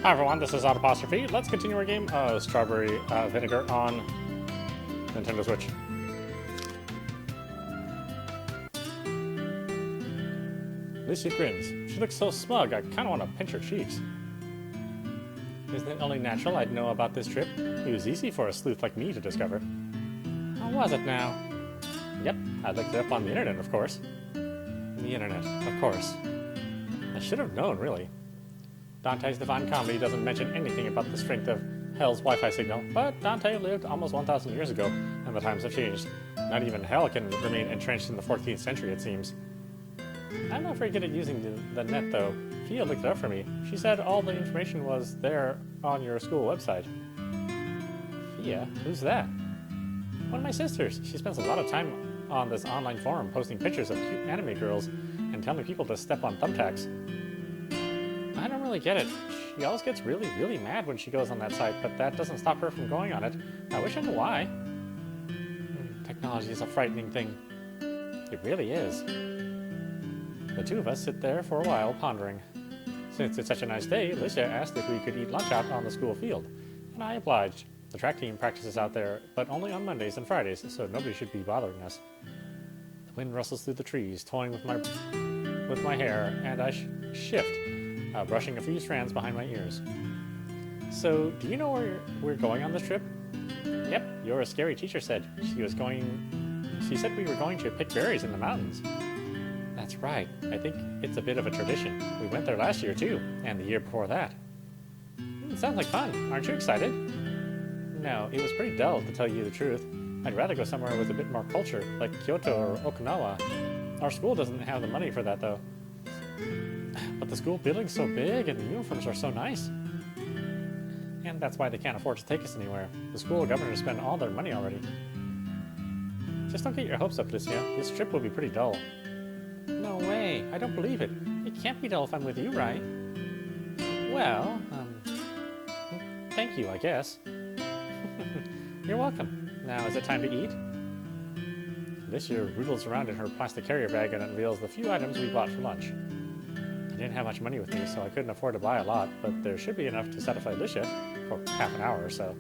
Hi everyone, this is audap. Let's continue our game of Strawberry Vinegar on Nintendo Switch. Lucy grins. She looks so smug, I kinda want to pinch her cheeks. Isn't it only natural I'd know about this trip? It was easy for a sleuth like me to discover. How was it now? Yep, I looked it up on the internet, of course. The internet, of course. I should have known, really. Dante's Divine Comedy doesn't mention anything about the strength of Hell's Wi-Fi signal, but Dante lived almost 1,000 years ago, and the times have changed. Not even Hell can remain entrenched in the 14th century, it seems. I'm not very good at using the net, though. Fia looked it up for me. She said all the information was there on your school website. Fia? Who's that? One of my sisters. She spends a lot of time on this online forum posting pictures of cute anime girls and telling people to step on thumbtacks. I don't really get it. She always gets really mad when she goes on that site, but that doesn't stop her from going on it. I wish I knew why. Technology is a frightening thing. It really is. The two of us sit there for a while, pondering. Since it's such a nice day, Alicia asked if we could eat lunch out on the school field, and I obliged. The track team practices out there, but only on Mondays and Fridays, so nobody should be bothering us. The wind rustles through the trees, toying with my hair, and I shift, brushing a few strands behind my ears. So, do you know where we're going on this trip? Yep, your scary teacher said. She said we were going to pick berries in the mountains. That's right. I think it's a bit of a tradition. We went there last year, too, and the year before that. It sounds like fun. Aren't you excited? No, it was pretty dull, to tell you the truth. I'd rather go somewhere with a bit more culture, like Kyoto or Okinawa. Our school doesn't have the money for that, though. But the school building's so big, and the uniforms are so nice. And that's why they can't afford to take us anywhere. The school governors spend all their money already. Just don't get your hopes up, Lucia. This trip will be pretty dull. No way. I don't believe it. It can't be dull if I'm with you, right? Well, thank you, I guess. You're welcome. Now, is it time to eat? Alicia roodles around in her plastic carrier bag and unveils the few items we bought for lunch. I didn't have much money with me, so I couldn't afford to buy a lot, but there should be enough to satisfy Alicia for half an hour or so.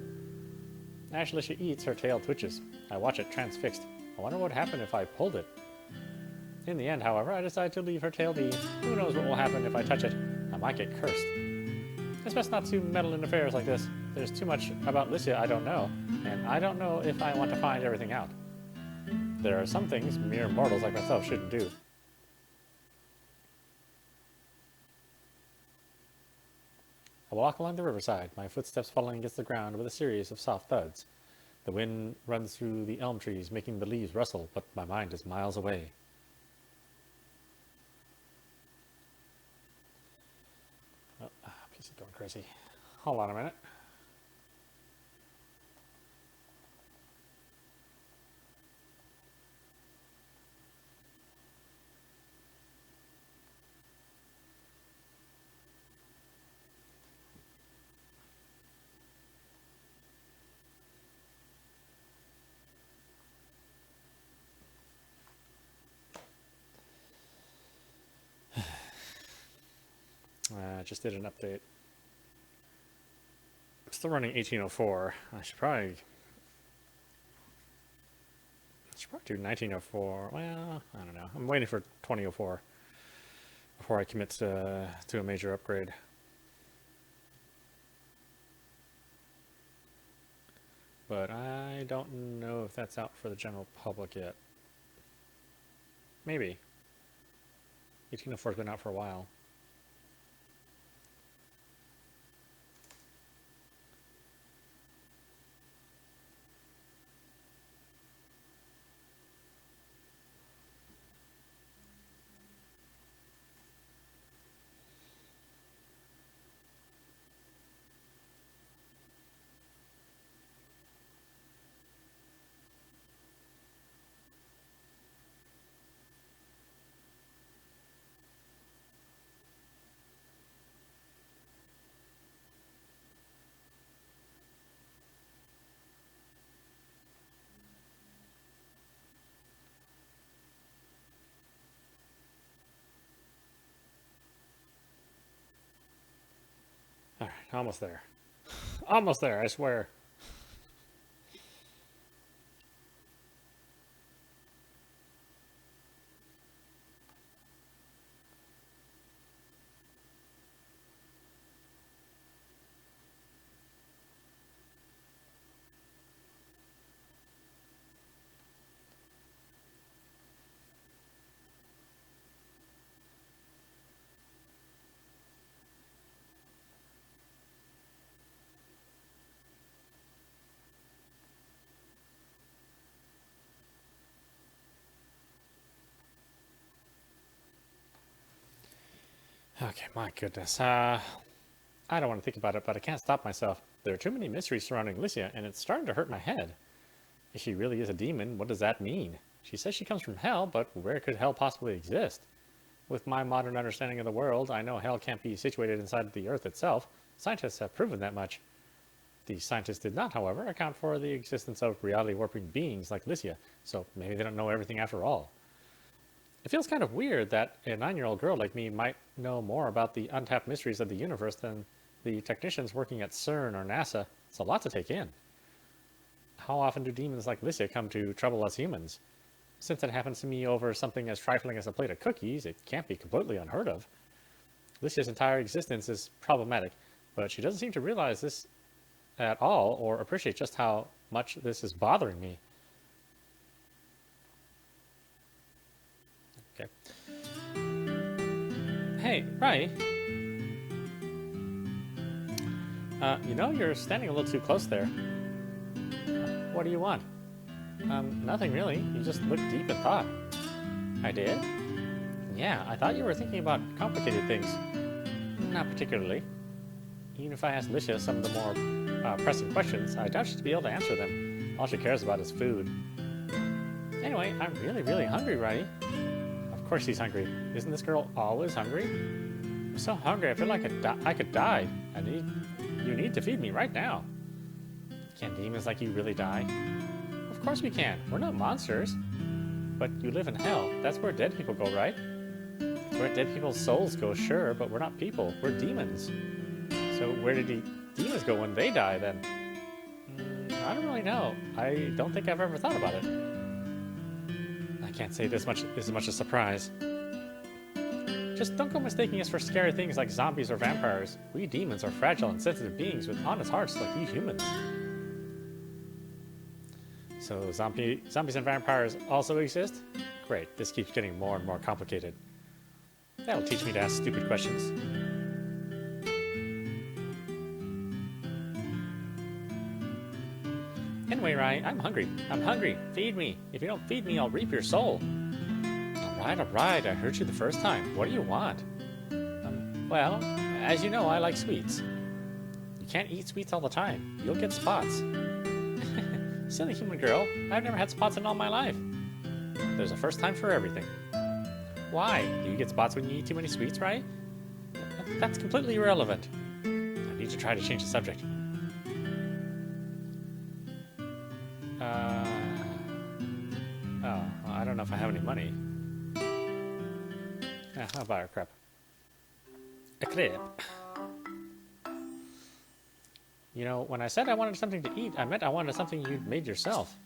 As Alicia eats, her tail twitches. I watch it transfixed. I wonder what would happen if I pulled it. In the end, however, I decide to leave her tail be. Who knows what will happen if I touch it? I might get cursed. It's best not to meddle in affairs like this. There's too much about Alicia I don't know, and I don't know if I want to find everything out. There are some things mere mortals like myself shouldn't do. I walk along the riverside, my footsteps falling against the ground with a series of soft thuds. The wind runs through the elm trees, making the leaves rustle, but my mind is miles away. Oh, PC going crazy. Hold on a minute. Just did an update. I'm still running 1804. I should probably do 1904. Well, I don't know. I'm waiting for 2004 before I commit to a major upgrade. But I don't know if that's out for the general public yet. Maybe. 1804's been out for a while. Alright, almost there. Almost there, I swear. Okay, my goodness. I don't want to think about it, but I can't stop myself. There are too many mysteries surrounding Licia, and it's starting to hurt my head. If she really is a demon, what does that mean? She says she comes from hell, but where could hell possibly exist? With my modern understanding of the world, I know hell can't be situated inside the earth itself. Scientists have proven that much. The scientists did not, however, account for the existence of reality-warping beings like Licia, so maybe they don't know everything after all. It feels kind of weird that a 9-year-old girl like me might know more about the untapped mysteries of the universe than the technicians working at CERN or NASA. It's a lot to take in. How often do demons like Licia come to trouble us humans? Since it happens to me over something as trifling as a plate of cookies, it can't be completely unheard of. Licia's entire existence is problematic, but she doesn't seem to realize this at all or appreciate just how much this is bothering me. Okay. Hey, Rie. You know, you're standing a little too close there. What do you want? Nothing really. You just looked deep in thought. I did? Yeah, I thought you were thinking about complicated things. Not particularly. Even if I asked Licia some of the more pressing questions, I doubt she'd be able to answer them. All she cares about is food. Anyway, I'm really hungry, Rie. Of course she's hungry. Isn't this girl always hungry? I'm so hungry, I feel like I could die. You need to feed me right now. Can demons like you really die? Of course we can. We're not monsters. But you live in hell. That's where dead people go, right? Where dead people's souls go, sure, but we're not people. We're demons. So where did the demons go when they die, then? I don't really know. I don't think I've ever thought about it. I can't say this much is much a surprise. Just don't go mistaking us for scary things like zombies or vampires. We demons are fragile and sensitive beings with honest hearts like you humans. So zombies and vampires also exist? Great, this keeps getting more and more complicated. That'll teach me to ask stupid questions. Anyway, Rie, I'm hungry. I'm hungry. Feed me. If you don't feed me, I'll reap your soul. Alright, I heard you the first time. What do you want? Well, as you know, I like sweets. You can't eat sweets all the time. You'll get spots. Silly human girl. I've never had spots in all my life. There's a first time for everything. Why? Do you get spots when you eat too many sweets, Rie? That's completely irrelevant. I need to try to change the subject. I don't know if I have any money. Yeah, I'll buy a crepe. A crepe. You know, when I said I wanted something to eat, I meant I wanted something you'd made yourself.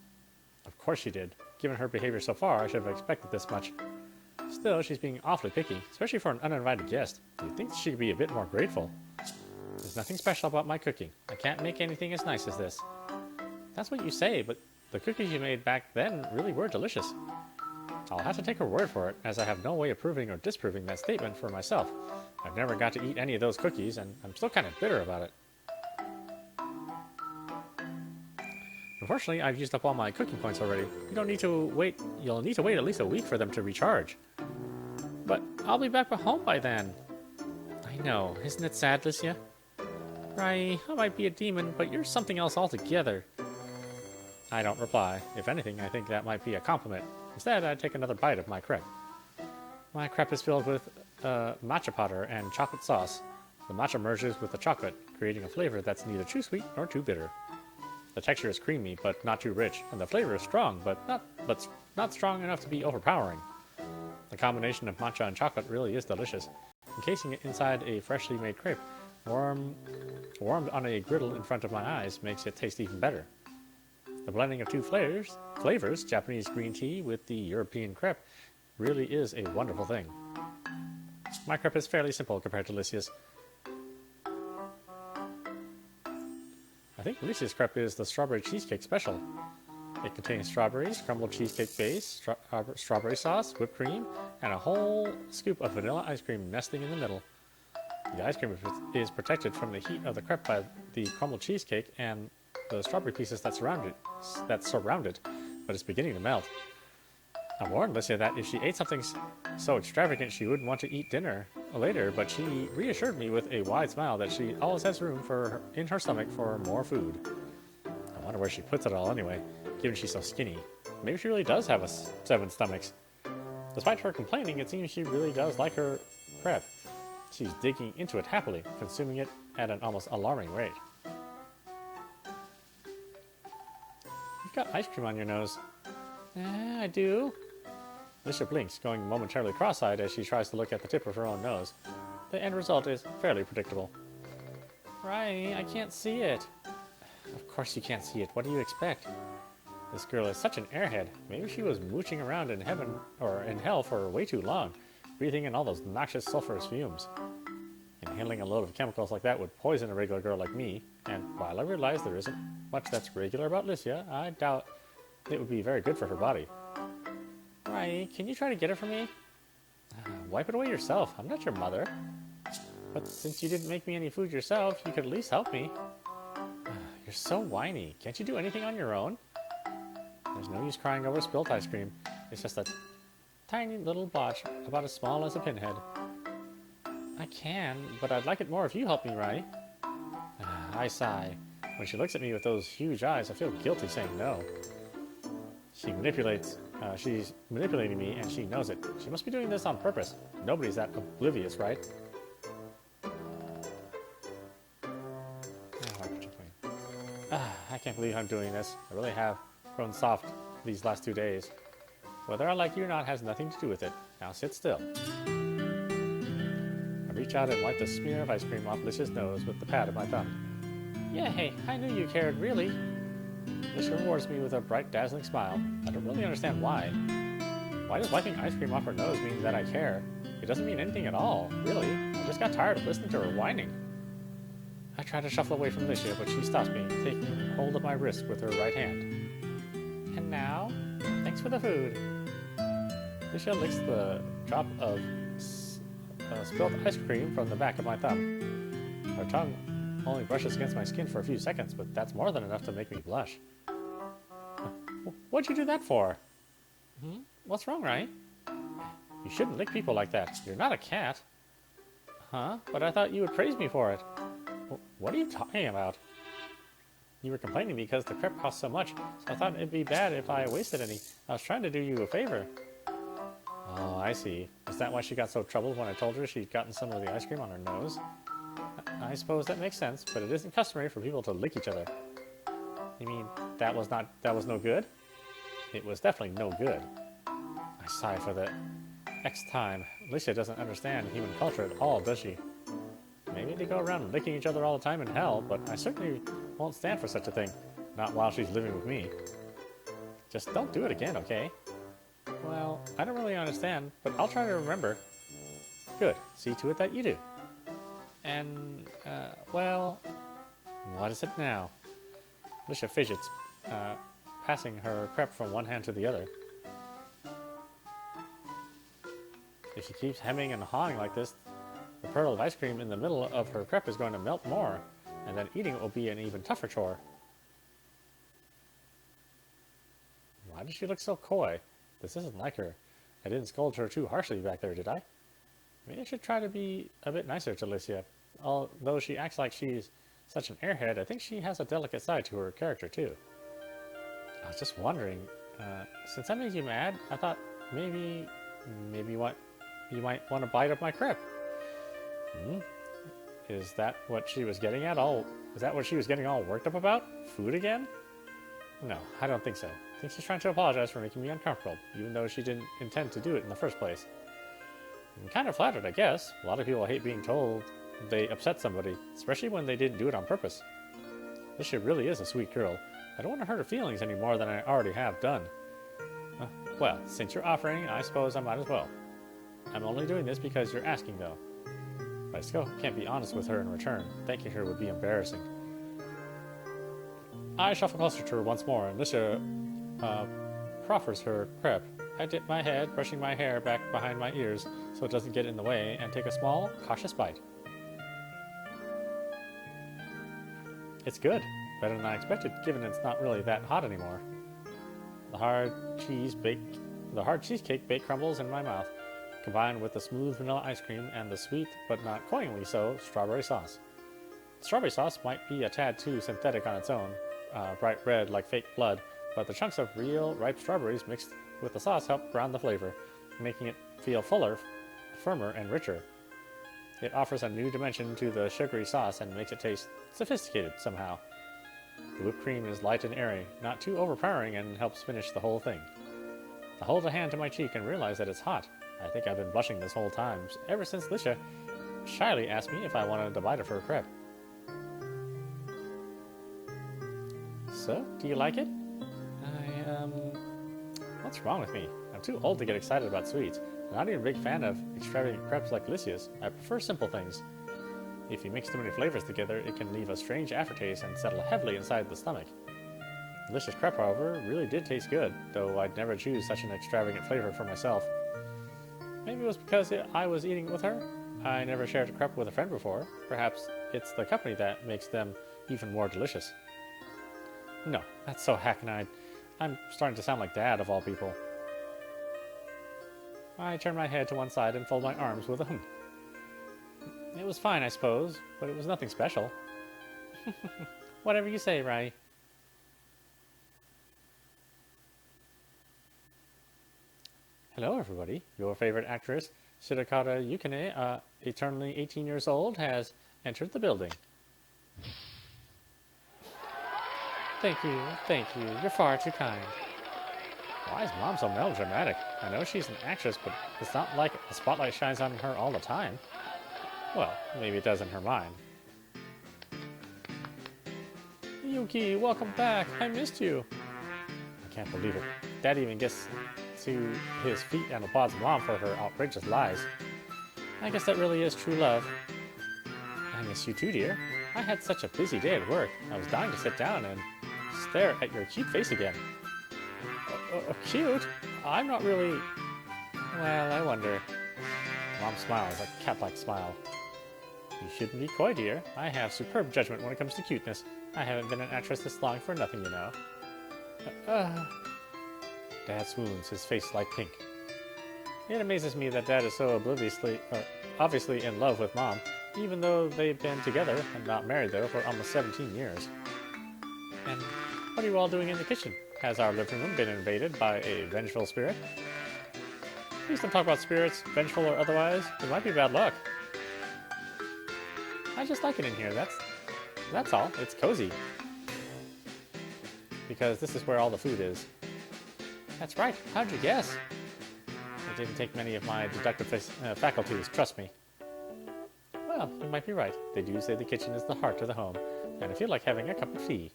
Of course she did. Given her behavior so far, I should have expected this much. Still, she's being awfully picky, especially for an uninvited guest. You'd think she could be a bit more grateful. There's nothing special about my cooking. I can't make anything as nice as this. That's what you say, but the cookies you made back then really were delicious. I'll have to take her word for it, as I have no way of proving or disproving that statement for myself. I've never got to eat any of those cookies, and I'm still kind of bitter about it. Unfortunately, I've used up all my cooking points already. You'll need to wait at least a week for them to recharge. But I'll be back home by then. I know, isn't it sad, Licia? Rie, I might be a demon, but you're something else altogether. I don't reply. If anything, I think that might be a compliment. Instead, I take another bite of my crepe. My crepe is filled with matcha powder and chocolate sauce. The matcha merges with the chocolate, creating a flavor that's neither too sweet nor too bitter. The texture is creamy, but not too rich, and the flavor is strong, but not strong enough to be overpowering. The combination of matcha and chocolate really is delicious. Encasing it inside a freshly made crepe, Warmed on a griddle in front of my eyes makes it taste even better. The blending of two flavors, Japanese green tea with the European crepe, really is a wonderful thing. My crepe is fairly simple compared to Lycia's. I think Lycia's crepe is the strawberry cheesecake special. It contains strawberries, crumbled cheesecake base, strawberry sauce, whipped cream, and a whole scoop of vanilla ice cream nesting in the middle. The ice cream is protected from the heat of the crepe by the crumbled cheesecake and the strawberry pieces that surround it, but it's beginning to melt. I warned Lycia that if she ate something so extravagant she wouldn't want to eat dinner later, but she reassured me with a wide smile that she always has room in her stomach for more food. I wonder where she puts it all anyway, given she's so skinny. Maybe she really does have 7 stomachs. Despite her complaining, it seems she really does like her crepe. She's digging into it happily, consuming it at an almost alarming rate. You've got ice cream on your nose. I do. Lycia blinks, going momentarily cross-eyed as she tries to look at the tip of her own nose. The end result is fairly predictable. Rie, I can't see it. Of course you can't see it. What do you expect? This girl is such an airhead. Maybe she was mooching around in heaven or in hell for way too long, breathing in all those noxious sulfurous fumes. Inhaling a load of chemicals like that would poison a regular girl like me, and while I realize there isn't much that's regular about Lycia, I doubt it would be very good for her body. Rie, can you try to get it for me? Wipe it away yourself. I'm not your mother. But since you didn't make me any food yourself, you could at least help me. You're so whiny. Can't you do anything on your own? There's no use crying over spilt ice cream. It's just a tiny little blotch about as small as a pinhead. I can, but I'd like it more if you help me, Rie. I sigh. When she looks at me with those huge eyes, I feel guilty saying no. She's manipulating me, and she knows it. She must be doing this on purpose. Nobody's that oblivious, right? I can't believe I'm doing this. I really have grown soft these last 2 days. Whether I like you or not has nothing to do with it. Now sit still. I reach out and wipe the smear of ice cream off Lycia's nose with the pad of my thumb. Yeah, hey, I knew you cared, really. Lycia rewards me with a bright, dazzling smile. I don't really understand why. Why does wiping ice cream off her nose mean that I care? It doesn't mean anything at all, really. I just got tired of listening to her whining. I try to shuffle away from Lycia, but she stops me, taking hold of my wrist with her right hand. And now, thanks for the food. Lycia licks the drop of spilled ice cream from the back of my thumb. Her tongue only brushes against my skin for a few seconds, but that's more than enough to make me blush. What'd you do that for? What's wrong, Rie? You shouldn't lick people like that. You're not a cat. Huh? But I thought you would praise me for it. What are you talking about? You were complaining because the crepe cost so much, so I thought it'd be bad if I wasted any. I was trying to do you a favor. Oh, I see. Is that why she got so troubled when I told her she'd gotten some of the ice cream on her nose? I suppose that makes sense, but it isn't customary for people to lick each other. You mean that was no good? It was definitely no good. I sigh for the X time. Lycia doesn't understand human culture at all, does she? Maybe they go around licking each other all the time in hell, but I certainly won't stand for such a thing. Not while she's living with me. Just don't do it again, okay? Well, I don't really understand, but I'll try to remember. Good. See to it that you do. And, well, what is it now? Lycia fidgets, passing her crepe from one hand to the other. If she keeps hemming and hawing like this, the pearl of ice cream in the middle of her crepe is going to melt more, and then eating it will be an even tougher chore. Why does she look so coy? This isn't like her. I didn't scold her too harshly back there, did I? Maybe I should try to be a bit nicer to Lycia. Although she acts like she's such an airhead, I think she has a delicate side to her character, too. I was just wondering, since I made you mad, I thought maybe you might want to bite up my crepe. Is that what she was getting at is that what she was getting all worked up about? Food again? No, I don't think so. I think she's trying to apologize for making me uncomfortable, even though she didn't intend to do it in the first place. I'm kind of flattered, I guess. A lot of people hate being told they upset somebody, especially when they didn't do it on purpose. Licia really is a sweet girl. I don't want to hurt her feelings any more than I already have done. Well, since you're offering, I suppose I might as well. I'm only doing this because you're asking, though. But I still can't be honest with her in return. Thanking her would be embarrassing. I shuffle closer to her once more, and Licia proffers her crepe. I dip my head, brushing my hair back behind my ears so it doesn't get in the way, and take a small, cautious bite. It's good. Better than I expected, given it's not really that hot anymore. The hard cheesecake bake crumbles in my mouth, combined with the smooth vanilla ice cream and the sweet, but not cloyingly so, strawberry sauce. Strawberry sauce might be a tad too synthetic on its own, bright red like fake blood, but the chunks of real, ripe strawberries mixed with the sauce help ground the flavor, making it feel fuller, firmer, and richer. It offers a new dimension to the sugary sauce and makes it taste sophisticated somehow. The whipped cream is light and airy, not too overpowering, and helps finish the whole thing. I hold a hand to my cheek and realize that it's hot. I think I've been blushing this whole time, ever since Licia shyly asked me if I wanted a bite of her crepe. So, do you like it? What's wrong with me? I'm too old to get excited about sweets. I'm not even a big fan of extravagant crepes like Licia's. I prefer simple things. If you mix too many flavors together, it can leave a strange aftertaste and settle heavily inside the stomach. Delicious crepe, however, really did taste good, though I'd never choose such an extravagant flavor for myself. Maybe it was because I was eating it with her. I never shared a crepe with a friend before. Perhaps it's the company that makes them even more delicious. No, that's so hackneyed. I'm starting to sound like Dad, of all people. I turn my head to one side and fold my arms with a hum. It was fine, I suppose, but it was nothing special. Whatever you say, Rie. Hello, everybody. Your favorite actress, Shirokata Yukine, eternally 18 years old, has entered the building. Thank you, thank you. You're far too kind. Why is Mom so melodramatic? I know she's an actress, but it's not like the spotlight shines on her all the time. Well, maybe it does in her mind. Yuki, welcome back. I missed you. I can't believe it. Dad even gets to his feet and applauds Mom for her outrageous lies. I guess that really is true love. I miss you too, dear. I had such a busy day at work. I was dying to sit down and stare at your cute face again. Cute? I'm not really... Well, I wonder. Mom smiles, a cat-like smile. You shouldn't be coy, dear. I have superb judgment when it comes to cuteness. I haven't been an actress this long for nothing, you know. Dad swoons, his face light pink. It amazes me that Dad is so obviously in love with Mom, even though they've been together, and not married though, for almost 17 years. And what are you all doing in the kitchen? Has our living room been invaded by a vengeful spirit? Please don't talk about spirits, vengeful or otherwise. It might be bad luck. I just like it in here, that's all. It's cozy. Because this is where all the food is. That's right, how'd you guess? It didn't take many of my deductive faculties, trust me. Well, you might be right. They do say the kitchen is the heart of the home, and I feel like having a cup of tea.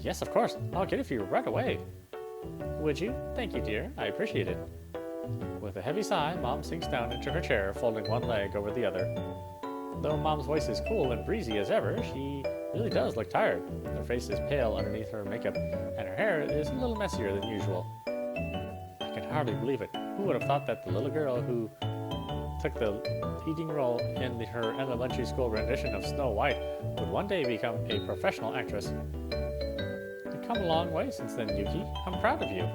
Yes, of course. I'll get it for you right away. Would you? Thank you, dear. I appreciate it. With a heavy sigh, Mom sinks down into her chair, folding one leg over the other. Though Mom's voice is cool and breezy as ever, she really does look tired. Her face is pale underneath her makeup, and her hair is a little messier than usual. I can hardly believe it. Who would have thought that the little girl who took the leading role in her elementary school rendition of Snow White would one day become a professional actress? You've come a long way since then, Yuki. I'm proud of you.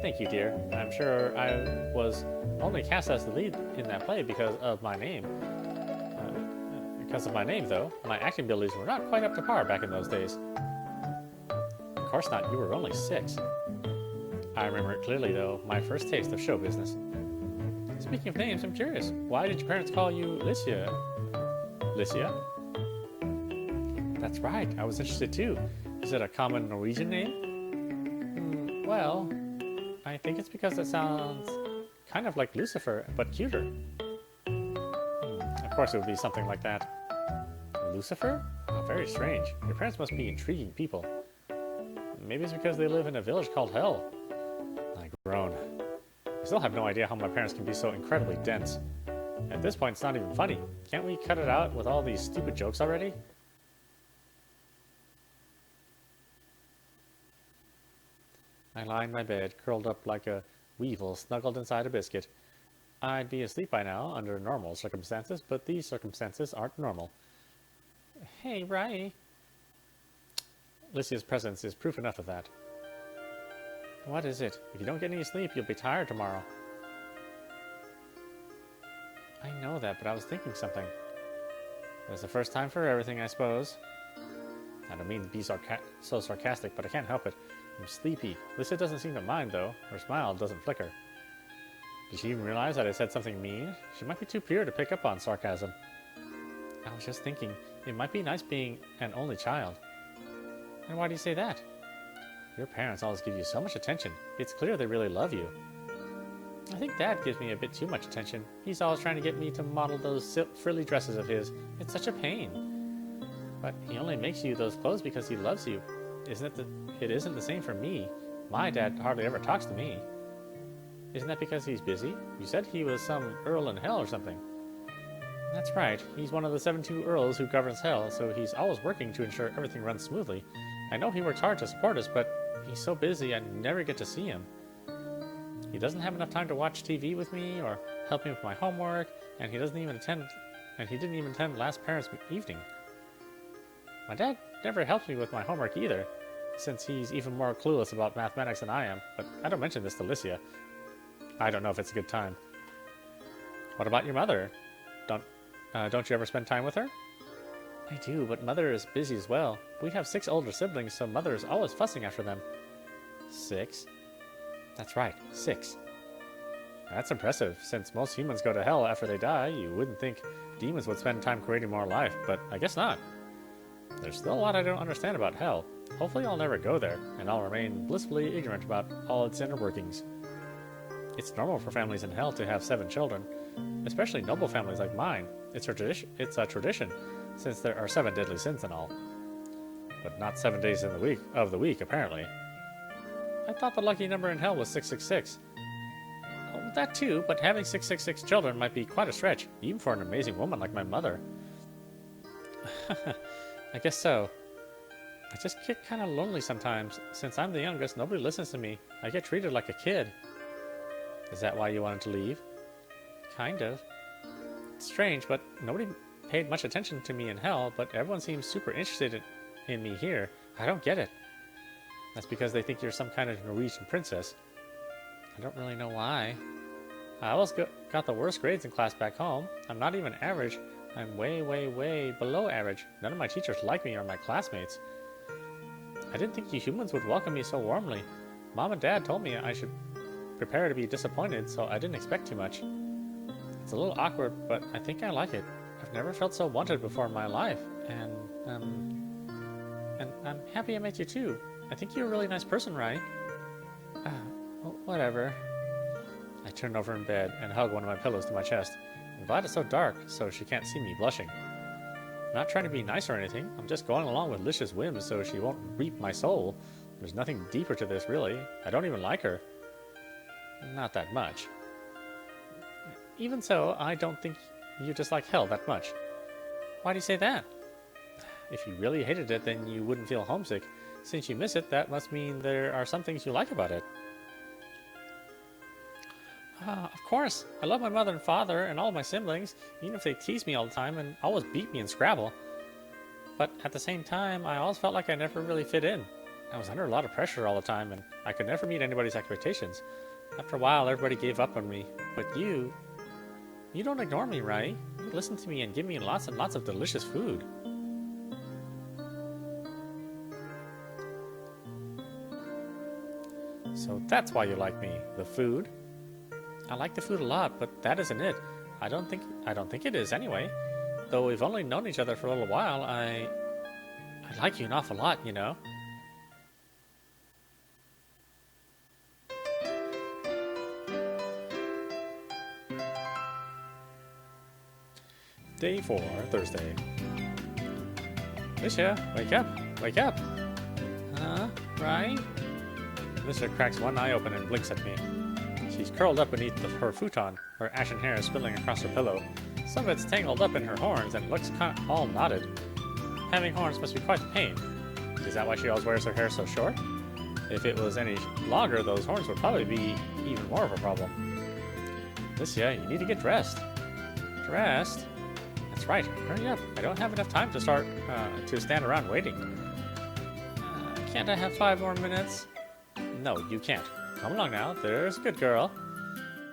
Thank you, dear. I'm sure I was only cast as the lead in that play because of my name. Though, my acting abilities were not quite up to par back in those days. Of course not, you were only 6. I remember it clearly, though, my first taste of show business. Speaking of names, I'm curious. Why did your parents call you Licia? Licia? That's right, I was interested too. Is it a common Norwegian name? Well, I think it's because it sounds kind of like Lucifer, but cuter. Of course it would be something like that. Lucifer? Oh, very strange. Your parents must be intriguing people. Maybe it's because they live in a village called Hell. I groan. I still have no idea how my parents can be so incredibly dense. At this point, it's not even funny. Can't we cut it out with all these stupid jokes already? I lie in my bed, curled up like a weevil snuggled inside a biscuit. I'd be asleep by now under normal circumstances, but these circumstances aren't normal. Hey, Rie. Lycia's presence is proof enough of that. What is it? If you don't get any sleep, you'll be tired tomorrow. I know that, but I was thinking something. There's the first time for everything, I suppose. I don't mean to be so sarcastic, but I can't help it. I'm sleepy. Lycia doesn't seem to mind, though. Her smile doesn't flicker. Did she even realize that I said something mean? She might be too pure to pick up on sarcasm. I was just thinking, it might be nice being an only child. And why do you say that? Your parents always give you so much attention. It's clear they really love you. I think Dad gives me a bit too much attention. He's always trying to get me to model those frilly dresses of his. It's such a pain. But he only makes you those clothes because he loves you. It isn't the same for me. My dad hardly ever talks to me. Isn't that because he's busy? You said he was some earl in Hell or something. That's right. He's one of the 72 earls who governs Hell, so he's always working to ensure everything runs smoothly. I know he works hard to support us, but he's so busy I never get to see him. He doesn't have enough time to watch TV with me or help me with my homework, and he didn't even attend last parents' evening. My dad never helps me with my homework either, since he's even more clueless about mathematics than I am, but I don't mention this to Lycia. I don't know if it's a good time. What about your mother? Don't you ever spend time with her? I do, but Mother is busy as well. We have 6 older siblings, so Mother is always fussing after them. 6? That's right, 6. That's impressive. Since most humans go to Hell after they die, you wouldn't think demons would spend time creating more life, but I guess not. There's still a lot I don't understand about Hell. Hopefully I'll never go there, and I'll remain blissfully ignorant about all its inner workings. It's normal for families in Hell to have 7 children, especially noble families like mine. It's a tradition, since there are 7 deadly sins and all. But not 7 days of the week, apparently. I thought the lucky number in Hell was 666. Oh, that too, but having 666 children might be quite a stretch, even for an amazing woman like my mother. I guess so. I just get kind of lonely sometimes. Since I'm the youngest, nobody listens to me. I get treated like a kid. Is that why you wanted to leave? Kind of. It's strange, but nobody paid much attention to me in Hell, but everyone seems super interested in me here. I don't get it. That's because they think you're some kind of Norwegian princess. I don't really know why. I always got the worst grades in class back home. I'm not even average. I'm way, way, way below average. None of my teachers like me or my classmates. I didn't think you humans would welcome me so warmly. Mom and Dad told me I should prepare to be disappointed, so I didn't expect too much. It's a little awkward, but I think I like it. I've never felt so wanted before in my life, and I'm happy I met you too. I think you're a really nice person, Rie. Well, whatever. I turn over in bed and hug one of my pillows to my chest. I'm glad it's so dark, so she can't see me blushing. I'm not trying to be nice or anything. I'm just going along with Lycia's whims so she won't reap my soul. There's nothing deeper to this, really. I don't even like her. Not that much. Even so, I don't think you dislike Hell that much. Why do you say that? If you really hated it, then you wouldn't feel homesick. Since you miss it, that must mean there are some things you like about it. Of course. I love my mother and father and all of my siblings, even if they tease me all the time and always beat me in Scrabble. But at the same time, I always felt like I never really fit in. I was under a lot of pressure all the time, and I could never meet anybody's expectations. After a while, everybody gave up on me. But you don't ignore me, Rie. You listen to me and give me lots and lots of delicious food. So that's why you like me, the food. I like the food a lot, but that isn't it. I don't think it is anyway. Though we've only known each other for a little while, I like you an awful lot, you know. Day 4, Thursday. Alicia, wake up! Wake up! Huh? Rie? Alicia cracks one eye open and blinks at me. She's curled up beneath her futon, her ashen hair spilling across her pillow. Some of it's tangled up in her horns and looks all knotted. Having horns must be quite the pain. Is that why she always wears her hair so short? If it was any longer, those horns would probably be even more of a problem. Alicia, you need to get dressed. Dressed? That's right. Hurry up. I don't have enough time to stand around waiting. Can't I have 5 more minutes? No, you can't. Come along now. There's a good girl.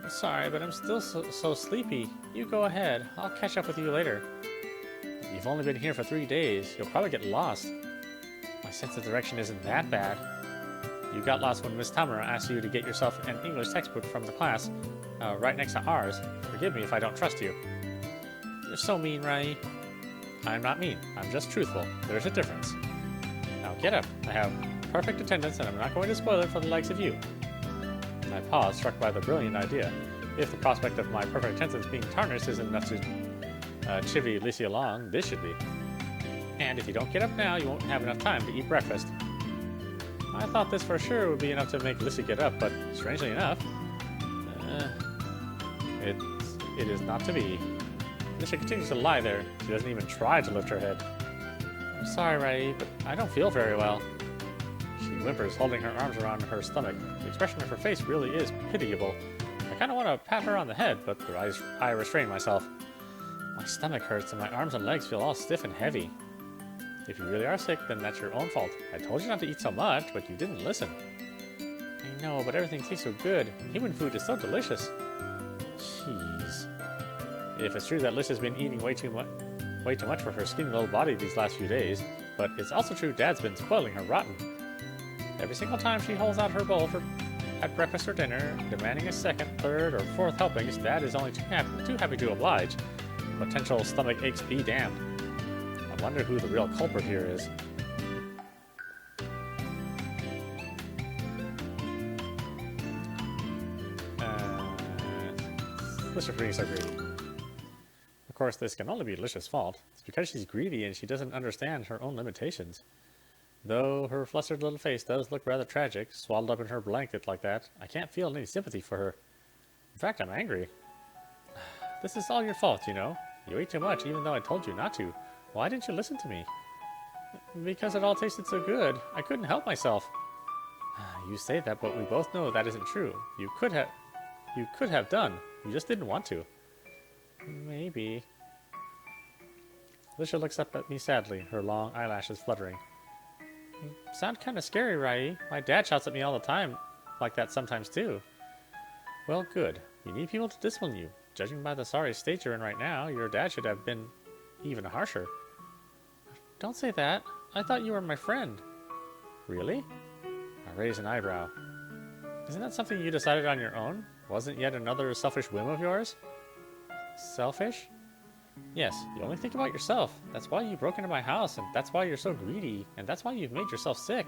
Sorry, but I'm still so sleepy. You go ahead. I'll catch up with you later. You've only been here for 3 days. You'll probably get lost. My sense of direction isn't that bad. You got lost when Miss Tamara asked you to get yourself an English textbook from the class right next to ours. Forgive me if I don't trust you. You're so mean, Rie. I'm not mean. I'm just truthful. There's a difference. Now get up. I have perfect attendance and I'm not going to spoil it for the likes of you. I paused, struck by the brilliant idea. If the prospect of my perfect attendance being tarnished isn't enough to chivvy Alicia along, this should be. And if you don't get up now, you won't have enough time to eat breakfast. I thought this for sure would be enough to make Alicia get up, but strangely enough, it is not to be. Alicia continues to lie there. She doesn't even try to lift her head. I'm sorry, Rie, but I don't feel very well. She whimpers, holding her arms around her stomach. The expression of her face really is pitiable. I kind of want to pat her on the head, but I restrain myself. My stomach hurts and my arms and legs feel all stiff and heavy. If you really are sick, then that's your own fault. I told you not to eat so much, but you didn't listen. I know, but everything tastes so good. Human food is so delicious. Jeez. If it's true that Alicia's been eating way too much for her skinny little body these last few days, but it's also true Dad's been spoiling her rotten. Every single time she holds out her bowl at breakfast or dinner, demanding a second, third, or fourth helpings, Dad is only too happy to oblige. Potential stomach aches be damned. I wonder who the real culprit here is. Alicia for being so greedy. Of course, this can only be Alicia's fault. It's because she's greedy and she doesn't understand her own limitations. Though her flustered little face does look rather tragic, swaddled up in her blanket like that, I can't feel any sympathy for her. In fact, I'm angry. This is all your fault, you know. You ate too much even though I told you not to. Why didn't you listen to me? Because it all tasted so good. I couldn't help myself. You say that, but we both know that isn't true. You could have done. You just didn't want to. Maybe. Alicia looks up at me sadly, her long eyelashes fluttering. You sound kind of scary, Rie. My dad shouts at me all the time, like that sometimes too. Well, good. You need people to discipline you. Judging by the sorry state you're in right now, your dad should have been even harsher. Don't say that. I thought you were my friend. Really? I raise an eyebrow. Isn't that something you decided on your own? Wasn't yet another selfish whim of yours? Selfish? Yes, you only think about yourself. That's why you broke into my house, and that's why you're so greedy, and that's why you've made yourself sick.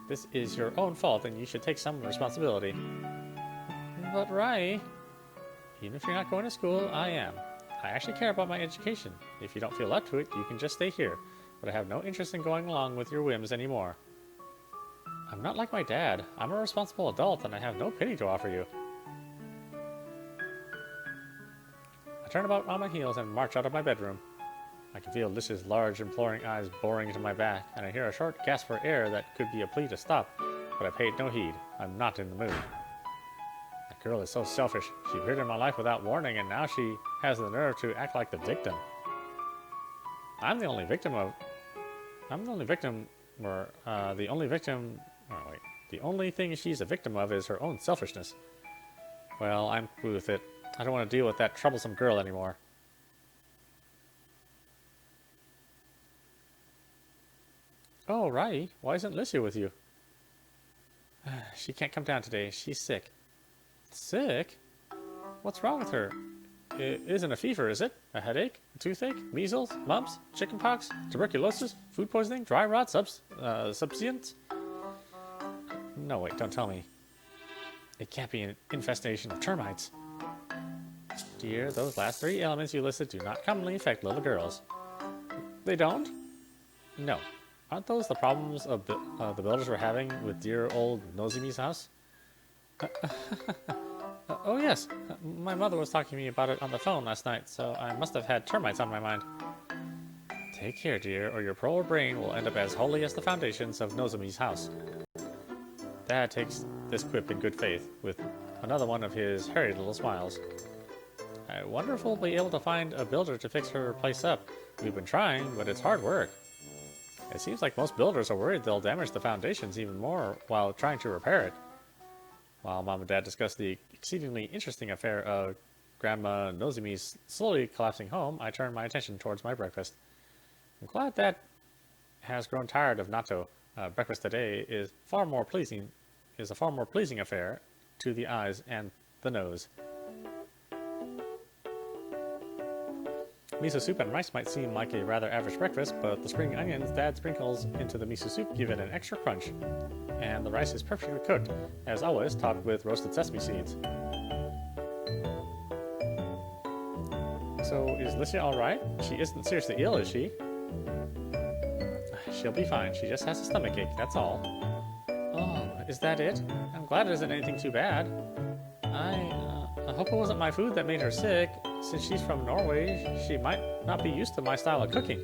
This is your own fault, and you should take some responsibility. But Rie, even if you're not going to school, I am. I actually care about my education. If you don't feel up to it, you can just stay here. But I have no interest in going along with your whims anymore. I'm not like my dad. I'm a responsible adult, and I have no pity to offer you. I turn about on my heels and march out of my bedroom. I can feel Alicia's large, imploring eyes boring into my back, and I hear a short gasp for air that could be a plea to stop, but I paid no heed. I'm not in the mood. That girl is so selfish. She appeared in my life without warning, and now she has the nerve to act like the victim. The only thing she's a victim of is her own selfishness. Well, I'm cool with it. I don't want to deal with that troublesome girl anymore. Oh, Rie, why isn't Alicia with you? She can't come down today. She's sick. Sick? What's wrong with her? It isn't a fever, is it? A headache? A toothache? Measles? Mumps? Chickenpox? Tuberculosis? Food poisoning? Dry rot? Subsidence? No, wait, don't tell me. It can't be an infestation of termites. Dear, those last three elements you listed do not commonly affect little girls. They don't? No. Aren't those the problems of the builders were having with dear old Nozomi's house? Oh yes, my mother was talking to me about it on the phone last night, so I must have had termites on my mind. Take care, dear, or your poor brain will end up as holy as the foundations of Nozomi's house. Dad takes this quip in good faith, with another one of his hairy little smiles. I wonder if we'll be able to find a builder to fix her place up. We've been trying, but it's hard work. It seems like most builders are worried they'll damage the foundations even more while trying to repair it. While Mom and Dad discussed the exceedingly interesting affair of Grandma Nozomi's slowly collapsing home, I turned my attention towards my breakfast. I'm glad Dad has grown tired of natto. Breakfast today is a far more pleasing affair to the eyes and the nose. Miso soup and rice might seem like a rather average breakfast, but the spring onions Dad sprinkles into the miso soup give it an extra crunch. And the rice is perfectly cooked, as always, topped with roasted sesame seeds. So, is Licia alright? She isn't seriously ill, is she? She'll be fine. She just has a stomachache, that's all. Oh, is that it? I'm glad it isn't anything too bad. I hope it wasn't my food that made her sick. Since she's from Norway, she might not be used to my style of cooking.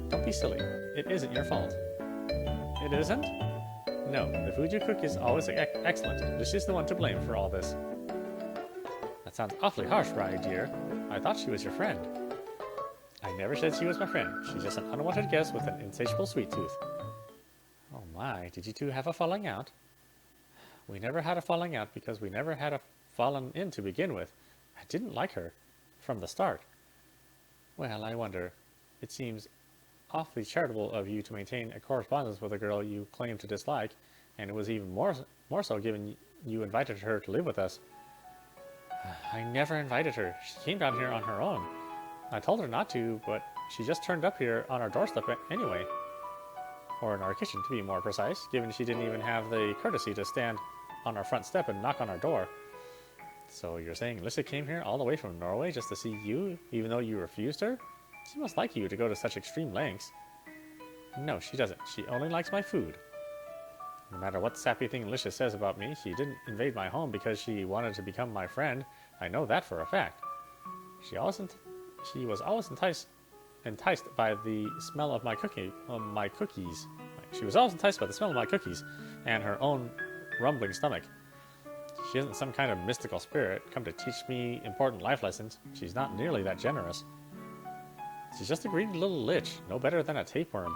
Don't be silly. It isn't your fault. It isn't? No, the food you cook is always excellent. She's the one to blame for all this. That sounds awfully harsh, Rie, dear. I thought she was your friend. I never said she was my friend. She's just an unwanted guest with an insatiable sweet tooth. Oh my, did you two have a falling out? We never had a falling out because we never had a fallen in to begin with. I didn't like her from the start. Well, I wonder. It seems awfully charitable of you to maintain a correspondence with a girl you claim to dislike, and it was even more so given you invited her to live with us. I never invited her. She came down here on her own. I told her not to, but she just turned up here on our doorstep anyway. Or in our kitchen, to be more precise, given she didn't even have the courtesy to stand on our front step and knock on our door. So you're saying Licia came here all the way from Norway just to see you, even though you refused her? She must like you to go to such extreme lengths. No, she doesn't. She only likes my food. No matter what sappy thing Licia says about me, she didn't invade my home because she wanted to become my friend. I know that for a fact. She was always enticed by the smell of my cookies. She was always enticed by the smell of my cookies and her own rumbling stomach. She isn't some kind of mystical spirit come to teach me important life lessons. She's not nearly that generous. She's just a greedy little lich, no better than a tapeworm.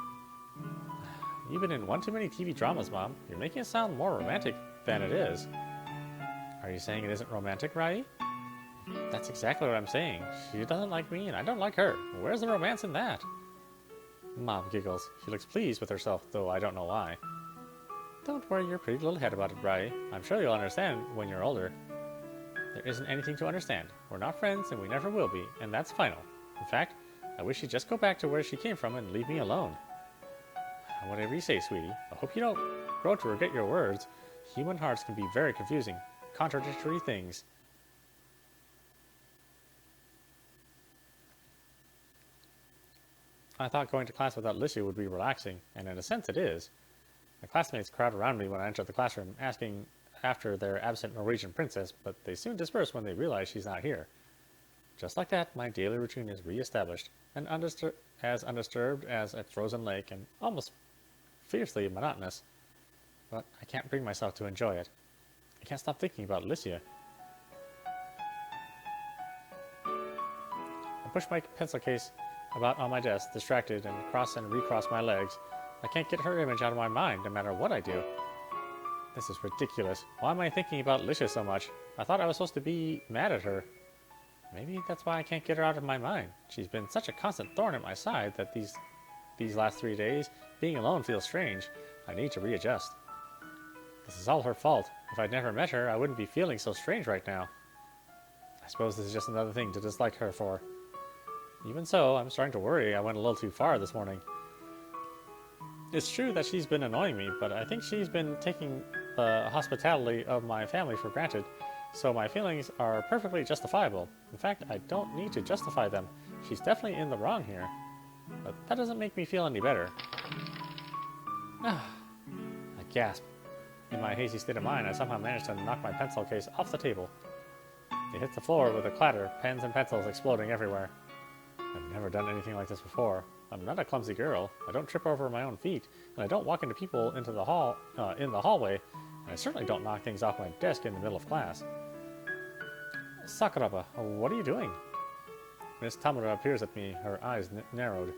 You've been in one too many TV dramas, Mom. You're making it sound more romantic than it is. Are you saying it isn't romantic, Rie? That's exactly what I'm saying. She doesn't like me and I don't like her. Where's the romance in that? Mom giggles. She looks pleased with herself, though I don't know why. Don't worry your pretty little head about it, Rie. I'm sure you'll understand when you're older. There isn't anything to understand. We're not friends and we never will be, and that's final. In fact, I wish she'd just go back to where she came from and leave me alone. Whatever you say, sweetie. I hope you don't grow to regret your words. Human hearts can be very confusing, contradictory things. I thought going to class without Licia would be relaxing, and in a sense it is. My classmates crowd around me when I enter the classroom, asking after their absent Norwegian princess, but they soon disperse when they realize she's not here. Just like that, my daily routine is re-established, and as undisturbed as a frozen lake, and almost fiercely monotonous. But I can't bring myself to enjoy it. I can't stop thinking about Licia. I push my pencil case about on my desk, distracted, and cross and recross my legs. I can't get her image out of my mind, no matter what I do. This is ridiculous. Why am I thinking about Licia so much? I thought I was supposed to be mad at her. Maybe that's why I can't get her out of my mind. She's been such a constant thorn at my side that these last 3 days, being alone feels strange. I need to readjust. This is all her fault. If I'd never met her, I wouldn't be feeling so strange right now. I suppose this is just another thing to dislike her for. Even so, I'm starting to worry I went a little too far this morning. It's true that she's been annoying me, but I think she's been taking the hospitality of my family for granted, So my feelings are perfectly justifiable. In fact, I don't need to justify them. She's definitely in the wrong here. But that doesn't make me feel any better. I gasp. In my hazy state of mind, I somehow managed to knock my pencil case off the table. It hits the floor with a clatter, pens and pencils exploding everywhere. I've never done anything like this before. I'm not a clumsy girl. I don't trip over my own feet, and I don't walk into people in the hallway, and I certainly don't knock things off my desk in the middle of class. Sakuraba, what are you doing? Miss Tamura appears at me, her eyes narrowed.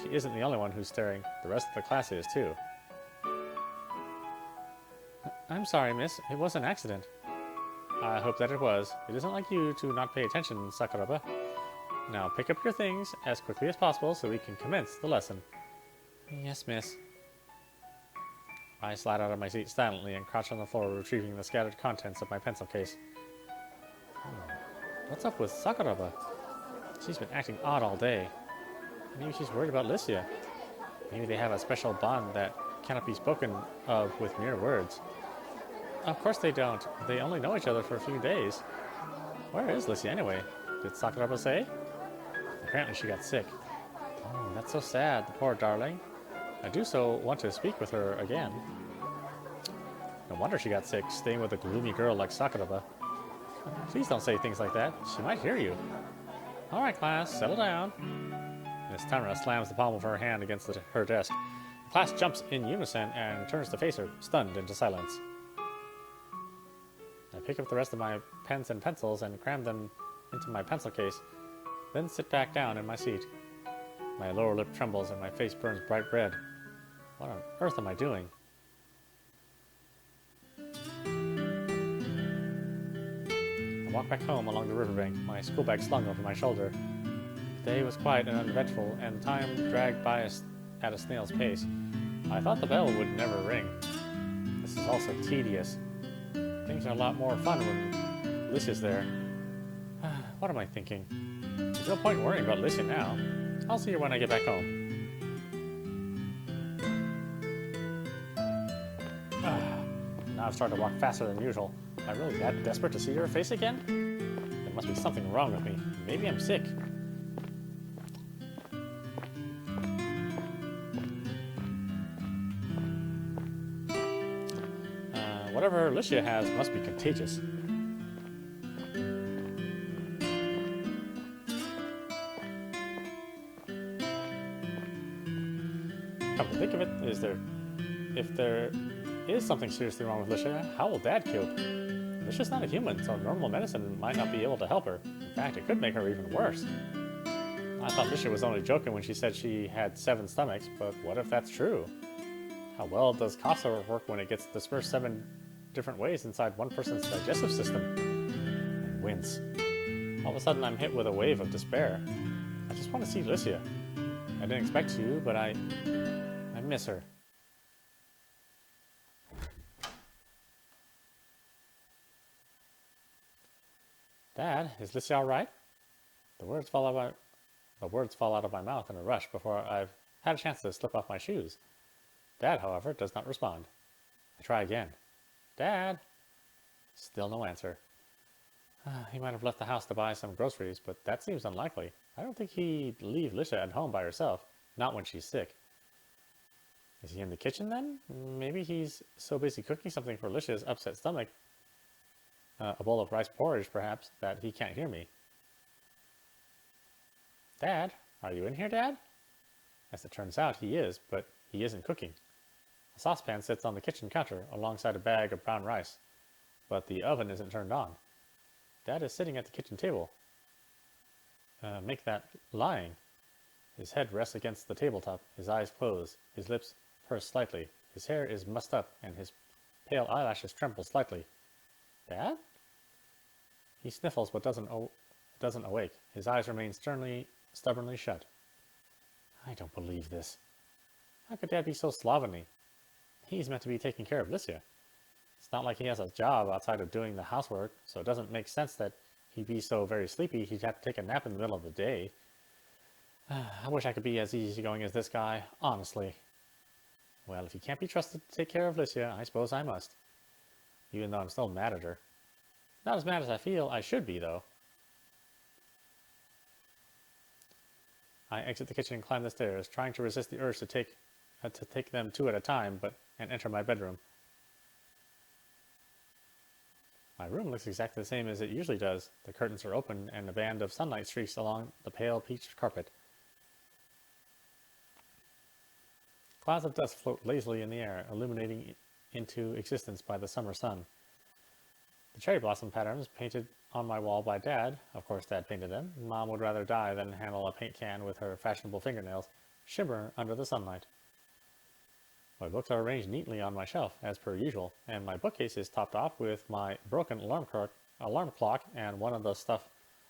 She isn't the only one who's staring. The rest of the class is, too. I'm sorry, miss. It was an accident. I hope that it was. It isn't like you to not pay attention, Sakuraba. Now pick up your things as quickly as possible so we can commence the lesson. Yes, miss. I slide out of my seat silently and crouch on the floor, retrieving the scattered contents of my pencil case. What's up with Sakuraba? She's been acting odd all day. Maybe she's worried about Licia. Maybe they have a special bond that cannot be spoken of with mere words. Of course they don't. They only know each other for a few days. Where is Licia anyway? Did Sakuraba say? Apparently she got sick. Oh, that's so sad, the poor darling. I do so want to speak with her again. No wonder she got sick, staying with a gloomy girl like Sakuraba. Please don't say things like that. She might hear you. Alright, class, settle down. Miss Tamura slams the palm of her hand against her desk. The class jumps in unison and turns to face her, stunned into silence. I pick up the rest of my pens and pencils and cram them into my pencil case, then sit back down in my seat. My lower lip trembles and my face burns bright red. What on earth am I doing? I walk back home along the riverbank, my school bag slung over my shoulder. The day was quiet and uneventful, and time dragged by at a snail's pace. I thought the bell would never ring. This is also tedious. Things are a lot more fun when Licia's there. What am I thinking? There's no point worrying about Licia now. I'll see her when I get back home. Now I've started to walk faster than usual. Am I really that desperate to see her face again? There must be something wrong with me. Maybe I'm sick. Whatever Licia has must be contagious. Come to think of it, if there is something seriously wrong with Licia, how will Dad cope? Licia's not a human, so normal medicine might not be able to help her. In fact, it could make her even worse. I thought Licia was only joking when she said she had 7 stomachs, but what if that's true? How well does Casa work when it gets dispersed 7 different ways inside one person's digestive system? I wince. All of a sudden, I'm hit with a wave of despair. I just want to see Licia. I didn't expect to, but I miss her. Dad, is Licia all right? The words fall out of my mouth in a rush before I've had a chance to slip off my shoes. Dad, however, does not respond. I try again. Dad! Still no answer. He might have left the house to buy some groceries, but that seems unlikely. I don't think he'd leave Licia at home by herself, not when she's sick. Is he in the kitchen then? Maybe he's so busy cooking something for Licia's upset stomach, a bowl of rice porridge perhaps, that he can't hear me. Dad? Are you in here, Dad? As it turns out, he is, but he isn't cooking. A saucepan sits on the kitchen counter alongside a bag of brown rice, but the oven isn't turned on. Dad is sitting at the kitchen table. Make that lying. His head rests against the tabletop, his eyes closed, his lips purse slightly. His hair is mussed up, and his pale eyelashes tremble slightly. Dad? He sniffles but doesn't awake. His eyes remain stubbornly shut. I don't believe this. How could Dad be so slovenly? He's meant to be taking care of Licia. It's not like he has a job outside of doing the housework, so it doesn't make sense that he'd be so very sleepy he'd have to take a nap in the middle of the day. I wish I could be as easygoing as this guy, honestly. Well, if he can't be trusted to take care of Licia, I suppose I must. Even though I'm still mad at her. Not as mad as I feel I should be, though. I exit the kitchen and climb the stairs, trying to resist the urge to take them two at a time, and enter my bedroom. My room looks exactly the same as it usually does. The curtains are open, and a band of sunlight streaks along the pale peach carpet. Clouds of dust float lazily in the air, illuminating into existence by the summer sun. The cherry blossom patterns painted on my wall by Dad, of course Dad painted them. Mom would rather die than handle a paint can with her fashionable fingernails, shimmer under the sunlight. My books are arranged neatly on my shelf, as per usual, and my bookcase is topped off with my broken alarm clock and one of the stuffed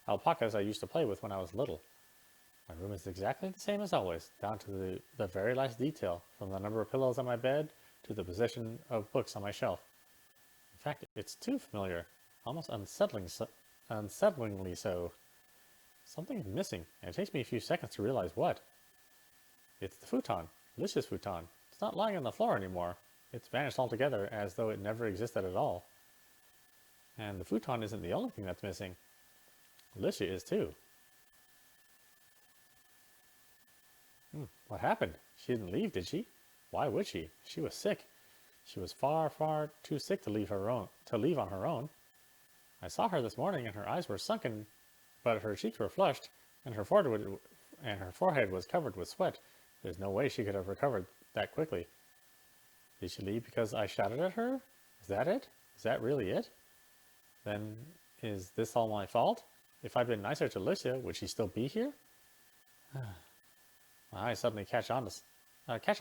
alpacas I used to play with when I was little. My room is exactly the same as always, down to the very last detail, from the number of pillows on my bed to the position of books on my shelf. In fact, it's too familiar, almost unsettlingly so. Something is missing, and it takes me a few seconds to realize what. It's the futon, Licia's futon. It's not lying on the floor anymore. It's vanished altogether, as though it never existed at all. And the futon isn't the only thing that's missing. Licia is too. What happened? She didn't leave, did she? Why would she? She was sick. She was far, far too sick to leave on her own. I saw her this morning, and her eyes were sunken, but her cheeks were flushed, and her forehead was covered with sweat. There's no way she could have recovered that quickly. Did she leave because I shouted at her? Is that it? Is that really it? Then is this all my fault? If I'd been nicer to Licia, would she still be here? My eyes suddenly catch on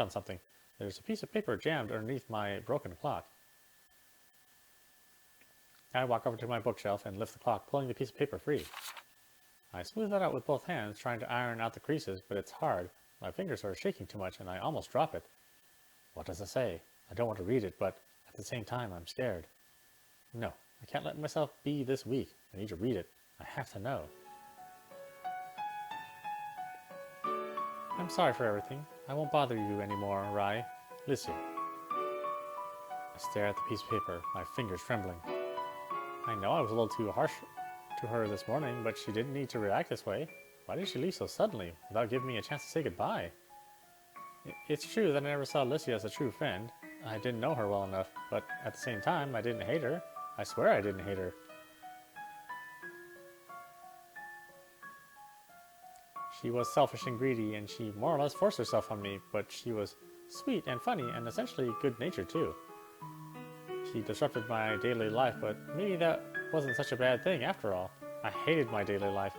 something. There's a piece of paper jammed underneath my broken clock. I walk over to my bookshelf and lift the clock, pulling the piece of paper free. I smooth it out with both hands, trying to iron out the creases, but it's hard. My fingers are shaking too much, and I almost drop it. What does it say? I don't want to read it, but at the same time, I'm scared. No, I can't let myself be this weak. I need to read it. I have to know. I'm sorry for everything. I won't bother you anymore, Rie. Licia. I stare at the piece of paper, my fingers trembling. I know I was a little too harsh to her this morning, but she didn't need to react this way. Why did she leave so suddenly, without giving me a chance to say goodbye? It's true that I never saw Licia as a true friend. I didn't know her well enough, but at the same time, I didn't hate her. I swear I didn't hate her. She was selfish and greedy, and she more or less forced herself on me, but she was sweet and funny, and essentially good-natured too. She disrupted my daily life, but maybe that wasn't such a bad thing after all. I hated my daily life.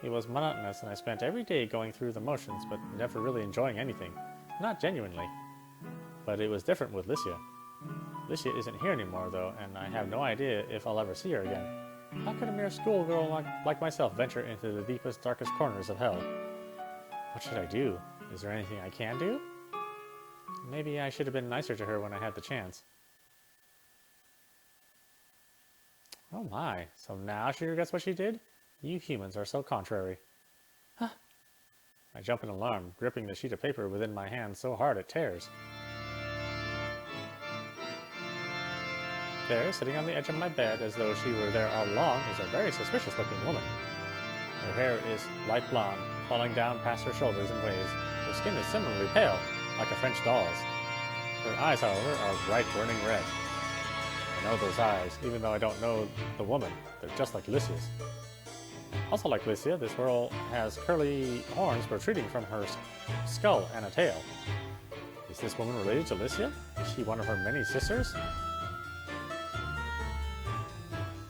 It was monotonous, and I spent every day going through the motions, but never really enjoying anything. Not genuinely. But it was different with Licia. Licia isn't here anymore, though, and I have no idea if I'll ever see her again. How could a mere schoolgirl like myself venture into the deepest, darkest corners of hell? What should I do? Is there anything I can do? Maybe I should have been nicer to her when I had the chance. Oh my, so now she regrets what she did? You humans are so contrary. Huh. I jump in alarm, gripping the sheet of paper within my hand so hard it tears. There, sitting on the edge of my bed as though she were there all along, is a very suspicious-looking woman. Her hair is light blonde, falling down past her shoulders in waves. Her skin is similarly pale, like a French doll's. Her eyes, however, are bright burning red. I know those eyes, even though I don't know the woman. They're just like Licia's. Also like Licia, this girl has curly horns protruding from her skull and a tail. Is this woman related to Licia? Is she one of her many sisters?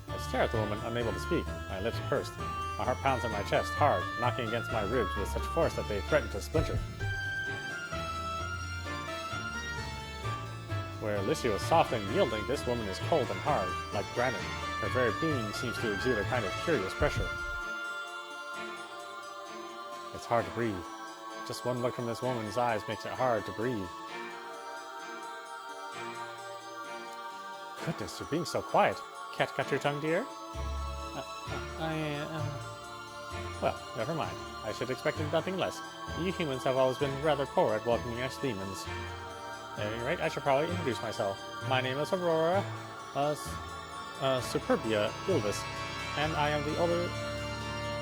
I stare at the woman, unable to speak, my lips pursed. My heart pounds in my chest, hard, knocking against my ribs with such force that they threaten to splinter. Where Licia was soft and yielding, this woman is cold and hard, like granite. Her very being seems to exude a kind of curious pressure. It's hard to breathe. Just one look from this woman's eyes makes it hard to breathe. Goodness, you're being so quiet. Cat got your tongue, dear? Well, never mind. I should have expected nothing less. You humans have always been rather poor at welcoming us demons. At any rate, I should probably introduce myself. My name is Aurora. Superbia Ilvis, and I am the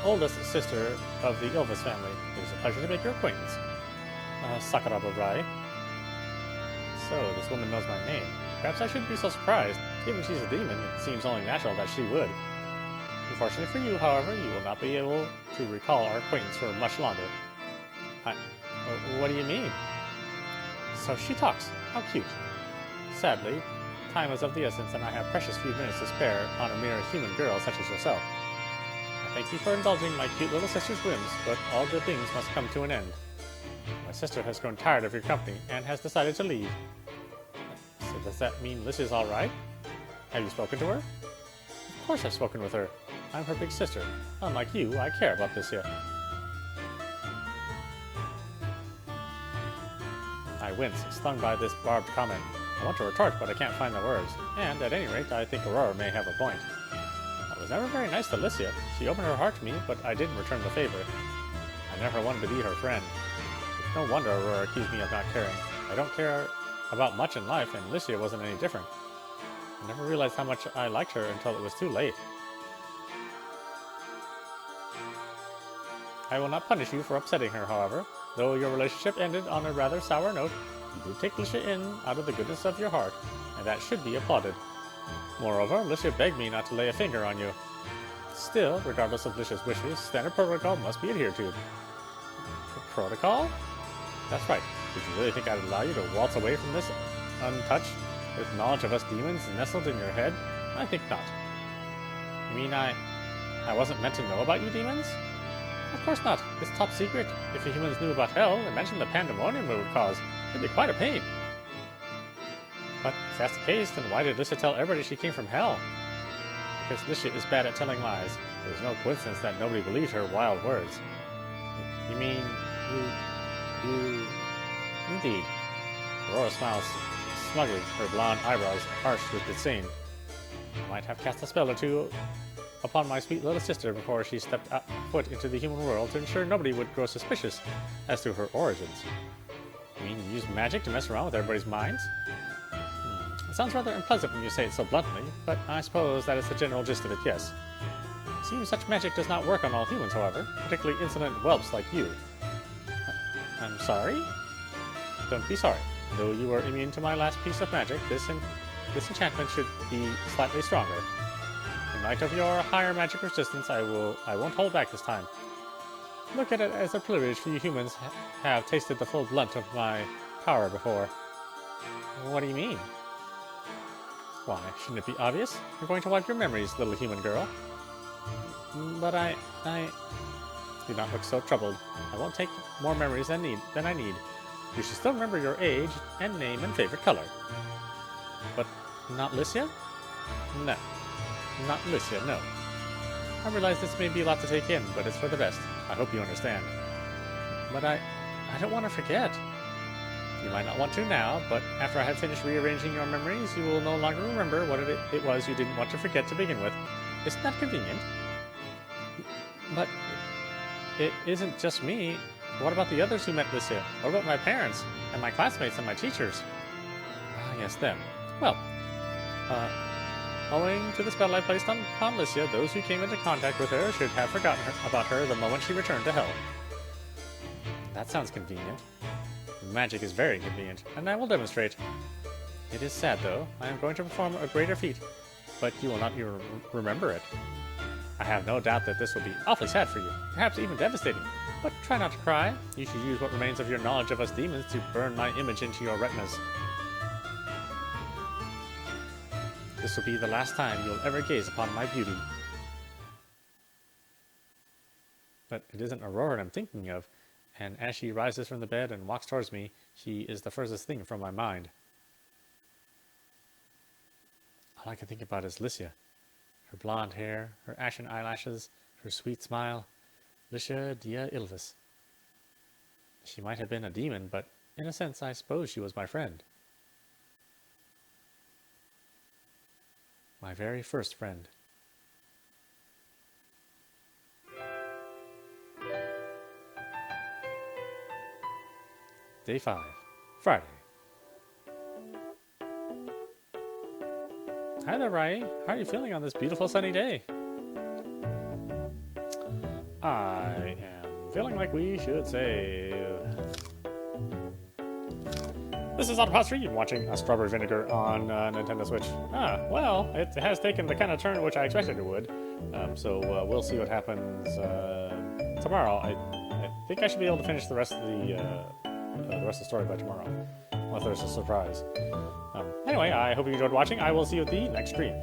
oldest sister of the Ilvis family. It is a pleasure to make your acquaintance. Sakuraba Rie. So, this woman knows my name. Perhaps I shouldn't be so surprised. Given she's a demon, it seems only natural that she would. Unfortunately for you, however, you will not be able to recall our acquaintance for much longer. What do you mean? So she talks. How cute. Sadly, time is of the essence, and I have precious few minutes to spare on a mere human girl such as yourself. I thank you for indulging my cute little sister's whims, but all good things must come to an end. My sister has grown tired of your company and has decided to leave. So does that mean Lycia's all right? Have you spoken to her? Of course I've spoken with her. I'm her big sister. Unlike you, I care about Lycia. I wince, stung by this barbed comment. I want to retort, but I can't find the words. And, at any rate, I think Aurora may have a point. I was never very nice to Lycia. She opened her heart to me, but I didn't return the favor. I never wanted to be her friend. It's no wonder Aurora accused me of not caring. I don't care about much in life, and Lycia wasn't any different. I never realized how much I liked her until it was too late. I will not punish you for upsetting her, however. Though your relationship ended on a rather sour note, you did take Lycia in out of the goodness of your heart, and that should be applauded. Moreover, Lycia begged me not to lay a finger on you. Still, regardless of Lycia's wishes, standard protocol must be adhered to. Protocol? That's right. Did you really think I'd allow you to waltz away from this untouched, with knowledge of us demons nestled in your head? I think not. You mean I wasn't meant to know about you demons? Of course not. It's top secret. If the humans knew about hell, imagine the pandemonium it would cause. It'd be quite a pain. But if that's the case, then why did Lycia tell everybody she came from hell? Because Lycia is bad at telling lies. It was no coincidence that nobody believed her wild words. You mean, you... Indeed. Aurora smiles smugly, her blonde eyebrows arched with disdain. I might have cast a spell or two upon my sweet little sister before she stepped foot into the human world to ensure nobody would grow suspicious as to her origins. You mean you use magic to mess around with everybody's minds? It sounds rather unpleasant when you say it so bluntly, but I suppose that is the general gist of it, yes. It seems such magic does not work on all humans, however, particularly insolent whelps like you. I'm sorry? Don't be sorry. Though you are immune to my last piece of magic, this enchantment should be slightly stronger. In light of your higher magic resistance, I won't hold back this time. Look at it as a privilege for you humans have tasted the full blunt of my power before. What do you mean? Why, shouldn't it be obvious? You're going to wipe your memories, little human girl. But I... Do not look so troubled. I won't take more memories than I need. You should still remember your age and name and favorite color. But not Lycia? No. Not Lycia, no. I realize this may be a lot to take in, but it's for the best. I hope you understand. But I don't want to forget. You might not want to now, but after I have finished rearranging your memories, you will no longer remember what it was you didn't want to forget to begin with. Isn't that convenient? But it isn't just me. What about the others who met Lycia? What about my parents, and my classmates, and my teachers? Ah, yes, them. Well, owing to the spell I placed upon Lycia, those who came into contact with her should have forgotten about her the moment she returned to hell. That sounds convenient. Magic is very convenient, and I will demonstrate. It is sad, though. I am going to perform a greater feat, but you will not even remember it. I have no doubt that this will be awfully sad for you, perhaps even devastating, but try not to cry. You should use what remains of your knowledge of us demons to burn my image into your retinas. This will be the last time you'll ever gaze upon my beauty. But it isn't Aurora I'm thinking of, and as she rises from the bed and walks towards me, she is the furthest thing from my mind. All I can think about is Lycia. Her blonde hair, her ashen eyelashes, her sweet smile. Lycia dia Ilvis. She might have been a demon, but in a sense I suppose she was my friend. My very first friend. Day 5, Friday. Hi there, Rie. How are you feeling on this beautiful sunny day? I am feeling like we should save. This is audap Stream, watching a Strawberry Vinegar on Nintendo Switch. Well, it has taken the kind of turn which I expected it would. So we'll see what happens tomorrow. I think I should be able to finish the rest of the story by tomorrow, unless there's a surprise. Anyway, I hope you enjoyed watching. I will see you at the next stream.